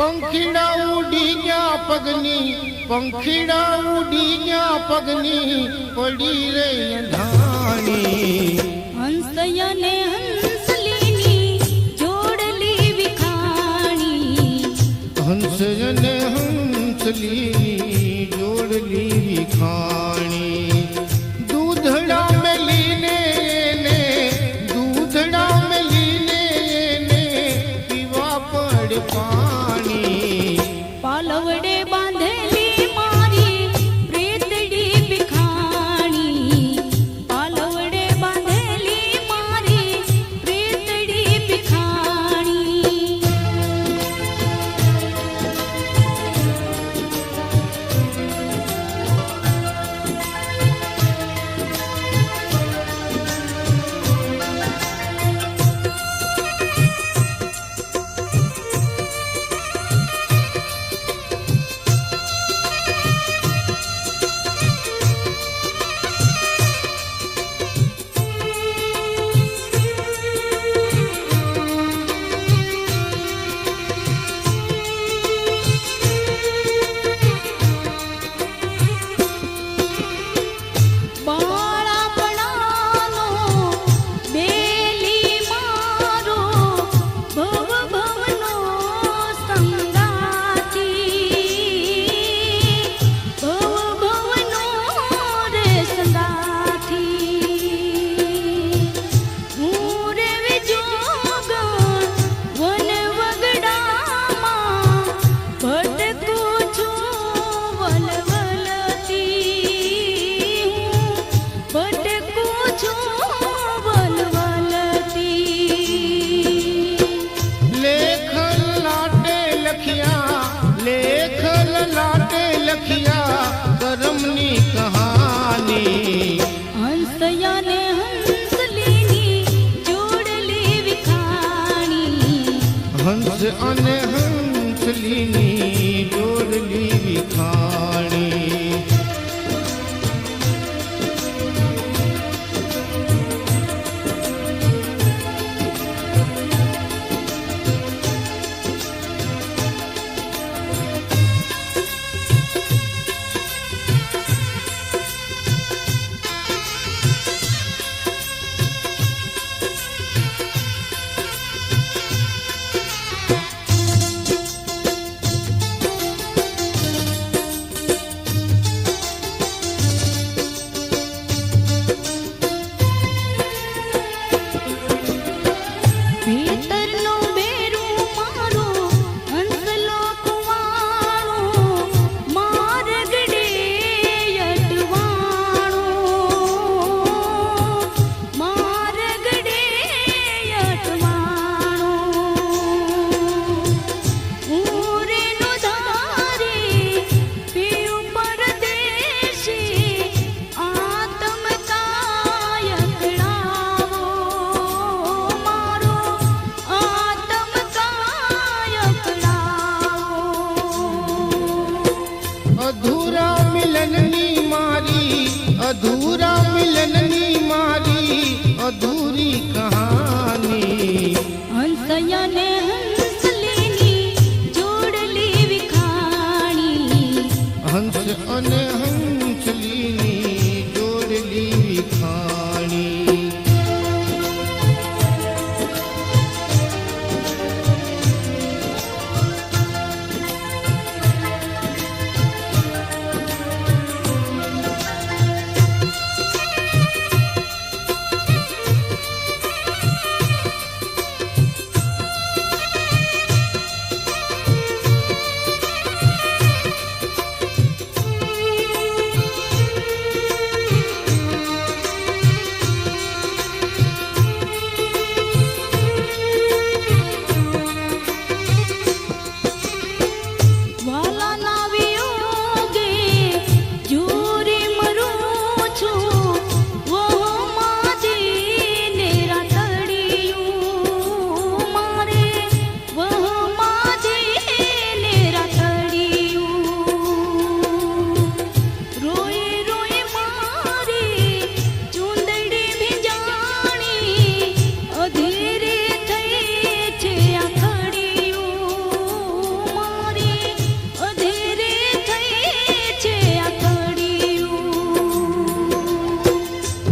પંખીડા ઉડી ગયા પગની, પંખીડા ઉડી ગયા પગની, પડી રે અંધાણી. હંસયને હંસલીની જોડલી વિખાણી, હંસયને હંસલી જોડલી વિખાણી. દૂધડા મેલીને ને, દૂધડા મેલીને ને, પીવા પડ પાણી. પાલવડે બાંધેલી મારી પ્રેતડી ભિખાણી, પાલવડે બાંધેલી મારી પ્રેતડી ભિખાણી.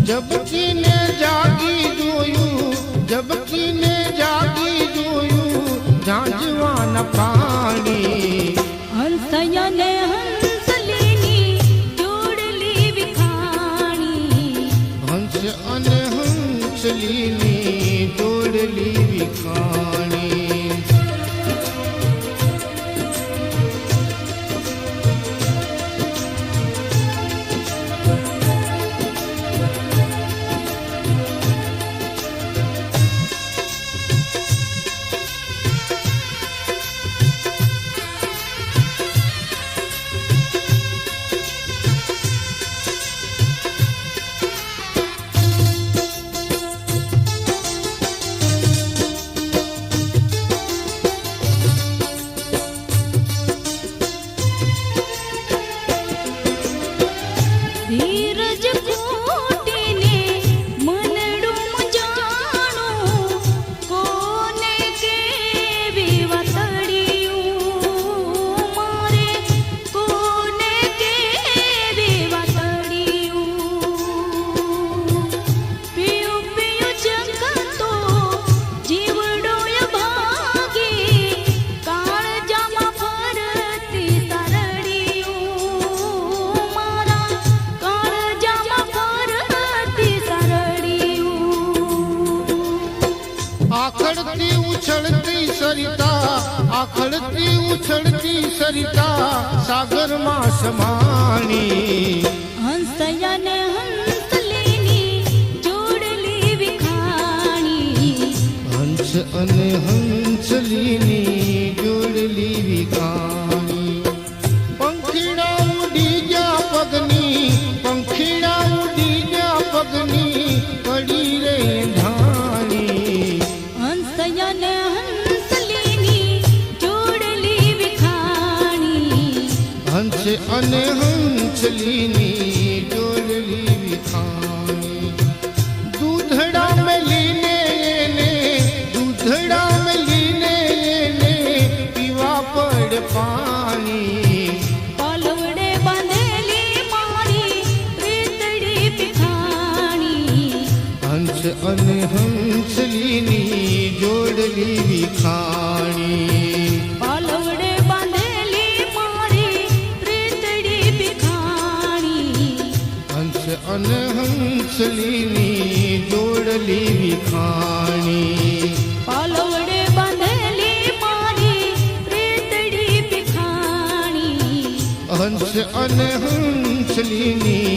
જબકીને જાગી જોયું, જબકીને જાગી જોયું, ઝાંઝવાના પ્રાણી. હંસયને હંસલીની જોડલી વિખાણી. હંસ અને હંસલીની જોડલી વિખાણી. ધીરજ ખૂટીને મનડું જાણું, કોને કેવી વાતડિયું મારે, કોને કેવી વાતડિયું. પિયું પિયું જગતો જીવડોય ભાગી, કાળજામાં ફરતી સરડિયું મારા, કાળજામાં ફરતી સરડિયું. આખડતી ઉછળતી સરિતા, આખડતી ઉછળતી સરિતા, સાગરમાં સમાણી. હંસયને હંસલીની જોડલી વિખાણી. હંસ અને હંસલીની જોડલી વિખાણી. પંખીડા ઉડી ગયા પગની, પંખીડા ઉડી ગયા પગની, પડી રે ધાણી. હંસયને હંસલીની જોડલી વિખાણી. હંસ અને હંસલીની જોડલી વિખાણી. દૂધડા મેલીને એને, દૂધડા મેલીને એને, પીવા પડ પાણી. પાલવડે બાંધેલી મારી પ્રીતડી વિખાણી. હંસ અને હંસલીની જોડલી વિખાણી. પાલવડે બાંધેલી મારી પ્રીતડી વિખાણી. હંસ અને હંસલીની જોડલી વિખાણી. પાલવડે બાંધેલી મારી પ્રીતડી વિખાણી. હંસ અને હંસલીની